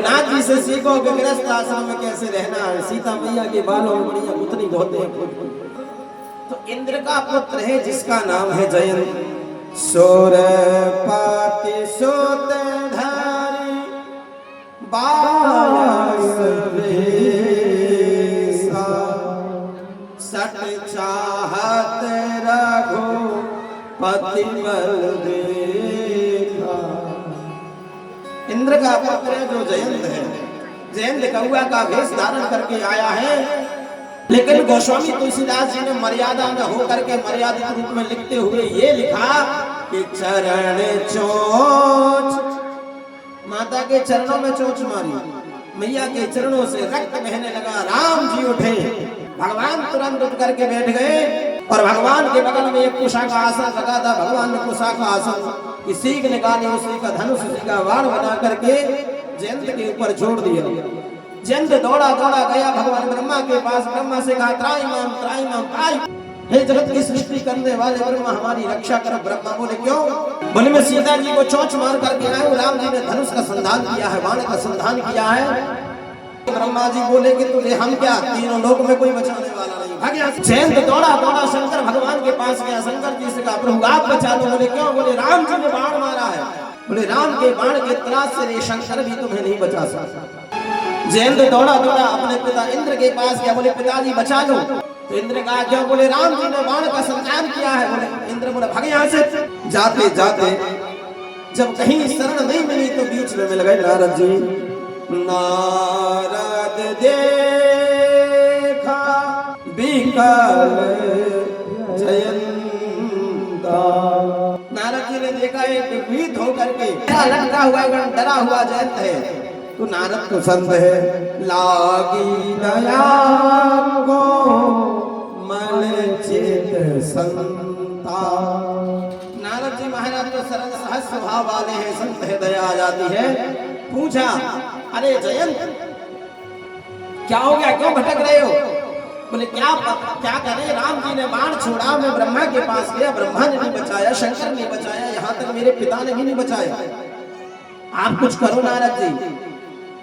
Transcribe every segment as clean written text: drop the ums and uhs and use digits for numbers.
रघुनाथ जी से सीखो कि गृहस्थ आश्रम में कैसे रहना है। सीता मैया के बालों में बढ़िया उतनी धोते हैं। तो इंद्र का पुत्र है जिसका नाम है जयंत। सोरपाति सोतधारी बायस वेसा सट चाहत रघुपति बल देखा। इंद्र का पुत्र जो जयंत है, जयंत कौआ का वेश धारण करके आया है। लेकिन गोस्वामी तुलसीदास जी ने मर्यादा में होकर के मर्यादित रूप में लिखते हुए ये लिखा कि चरण चोंच, माता के चरणों में चोंच मारी, मैया के चरणों से रक्त बहने लगा। राम जी उठे, भगवान तुरंत उठ करके बैठ गए और भगवान के बगल में एक कुशा का आसन लगा था। भगवान ने कुशा का आसन की सीख निकाली, उसी का धनुष का बाण बना करके जयंत के ऊपर छोड़ दिया। जयंत दौड़ा दौड़ा गया भगवान ब्रह्मा के पास। ब्रह्मा से कहा त्राहिमाम त्राहिमाम त्राहि, हे जगत की सृष्टि करने वाले ब्रह्मा हमारी रक्षा करो। ब्रह्मा बोले क्यों? बोले मैं सीता जी को चोंच मार करके आया हूं। राम जी ने धनुष का संधान किया है, बाण का संधान किया है। ब्रह्मा जी बोले कि तुझे हम क्या, तीनों लोक में कोई बचाने वाला नहीं, भाग यहाँ से। जयंत दौड़ा दौड़ा शंकर भगवान के पास गया। शंकर जी से कहा प्रभु आप बचा लो। बोले क्यों? बोले राम जी ने बाण मारा है। बोले राम के बाण के त्रास से शंकर भी तुम्हें नहीं बचा सकता। जयंत दौड़ा दौड़ा अपने पिता इंद्र के पास गया। बोले पिताजी बचा लो। तो इंद्र कहा क्यों? बोले राम जी ने बाण का संचार किया है। बोले इंद्र बोले भाग यहाँ से। जाते जाते जब कहीं शरण नहीं मिली तो बीच में मिल गए नारद जी। नारद देखा बिकल जयंता। नारद जी ने देखा एक भीत होकर के लटका हुआ डरा हुआ जयंत है। तो नारद को संदेह है, लागी दया को मन चित संता। नारद जी महाराज तो सरल सहज स्वभाव वाले हैं, संदेह दया आ जाती है। पूछा अरे जयंत क्या हो गया, क्यों भटक रहे हो? बोले क्या करें, राम जी ने बाण छोड़ा, मैं ब्रह्मा के पास गया, ब्रह्मा ने नहीं बचाया, शंकर ने बचाया, यहाँ तक मेरे पिता ने भी नहीं बचाया। आप कुछ करो नारद जी।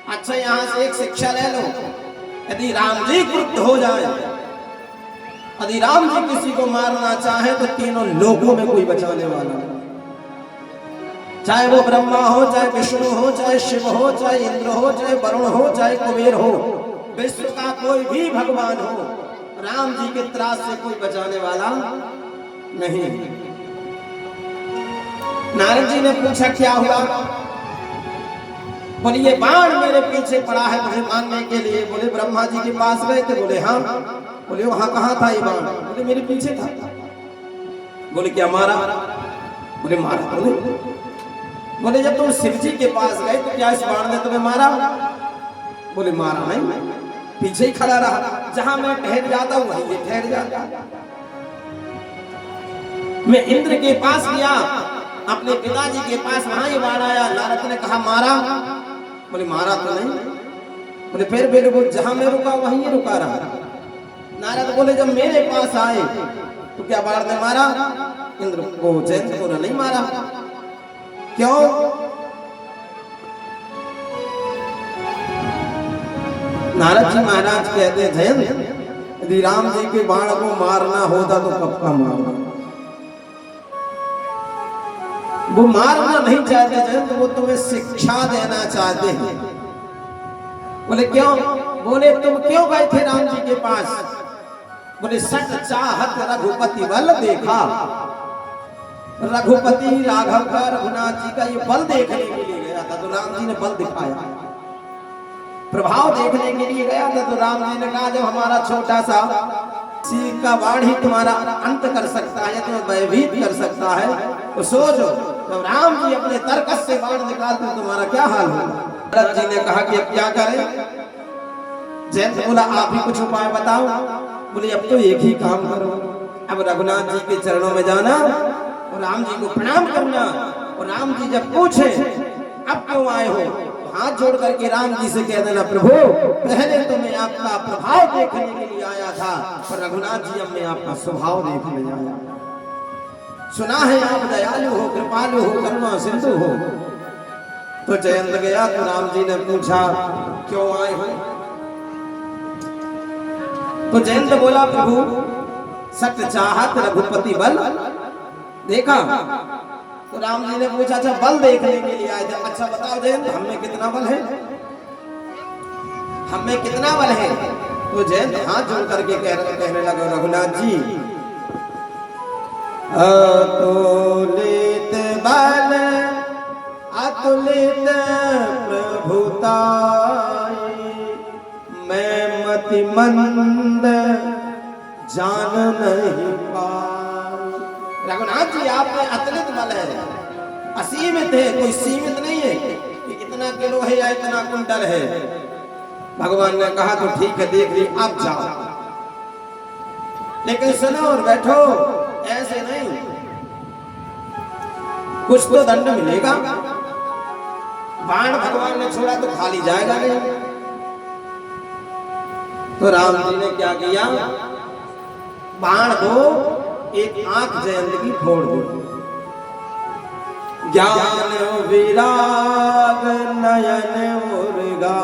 अच्छा यहाँ से एक शिक्षा ले लो, यदि राम जी क्रुद्ध हो जाए, यदि राम जी किसी को मारना चाहे तो तीनों लोकों में कोई बचाने वाला नहीं। चाहे वो ब्रह्मा हो, चाहे विष्णु हो, चाहे शिव हो, चाहे इंद्र हो, चाहे वरुण हो, चाहे कुबेर हो, विश्व का कोई भी भगवान हो, राम जी के त्रास से कोई बचाने वाला नहीं। नारद जी ने पूछा क्या हुआ? बोले ये बाण मेरे पीछे पड़ा है मुझे मारने के लिए। बोले ब्रह्मा जी के पास गए थे? बोले हाँ। बोले वहां कहाँ था ये बाण? बोले मेरे पीछे था। बोले क्या मारा? बोले मारा। बोले जब तुम शिव जी के पास गए तो क्या इस बाण ने तुम्हें मारा? बोले मारा नहीं, पीछे ही खड़ा रहा, जहां मैं ठहर जाता हूं वहीं ये ठहर जाता। मैं इंद्र के पास गया, अपने पिताजी के पास, वहां ये बाण आया। नारद ने कहा मारा? बोले मारा तो नहीं। बोले फिर बोले जहां मैं रुका वहीं ये रुका रहा। नारद बोले जब मेरे पास आए तो क्या बाण ने मारा? इंद्र को, जयंत को नहीं मारा। क्यों? नारद जी महाराज कहते जयंत यदि राम जी के बाण को मारना होता तो कब का मारना। वो मारना नहीं चाहते जयंत, वो तुम्हें शिक्षा देना चाहते हैं। बोले क्यों? बोले तुम क्यों गए थे राम जी के पास? बोले सट चाहत रघुपति बल देखा। रघुपति राघव का, रघुनाथ जी का ये बल देखने के लिए गया था, तो राम जी ने बल दिखाया। प्रभाव देखने के लिए गया था तो राम जी ने कहा जब हमारा छोटा सा सीख का बाण ही तुम्हारा अंत कर सकता है, तुम्हें भयभीत कर सकता है, तो सोचो जब राम जी अपने तरकस से बाण निकालते तुम्हारा क्या हाल होगा। भरत जी ने कहा कि अब क्या करें? जयंत बोला आप ही कुछ उपाय बताओ। बोले अब तो एक ही काम करो, अब रघुनाथ जी के चरणों में जाना और राम जी को प्रणाम करना। और राम जी जब पूछे अब क्यों आए हो, हाथ जोड़ करके राम जी से कह देना प्रभु पहले तो मैं आपका प्रभाव देखने के लिए आया था, पर रघुनाथ जी अब मैं आपका स्वभाव देखने आया। सुना है आप दयालु हो, कृपालु हो, करुणा सिंधु हो। तो जयंत गया तो राम जी ने पूछा क्यों आए हो? तो जयंत बोला प्रभु सत चाहत रघुपति बल देखा। तो राम जी ने पूछा अच्छा बल देखने के लिए आए थे, अच्छा बताओ जयंत हमें कितना बल है, हमें कितना बल है? तो जयंत हाथ जोड़ करके कहने लगा रघुनाथ जी अतुलित बल अतुलित प्रभुताई मैं मति मंद जान नहीं पाई। रघुनाथ जी आप में अतुलित बल है, असीमित है, कोई सीमित नहीं है कि इतना किलो है या इतना कुंटल है। भगवान ने कहा तो ठीक है देख ली अब जाओ, लेकिन सुनो और बैठो, ऐसे नहीं, कुछ तो दंड मिलेगा। बाण भगवान ने छोड़ा तो खाली जाएगा नहीं। तो राम जी ने क्या किया, बाण को एक आंख जयंत की फोड़ दी। ज्ञान विराग नयन मुर्गा,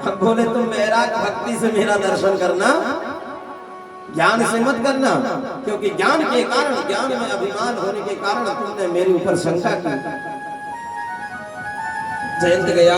अब बोले तुम वैराग भक्ति से मेरा दर्शन करना, ज्ञान से मत करना, क्योंकि ज्ञान के कारण, ज्ञान में अभिमान होने के कारण तुमने मेरे ऊपर शंका की। जयंत गया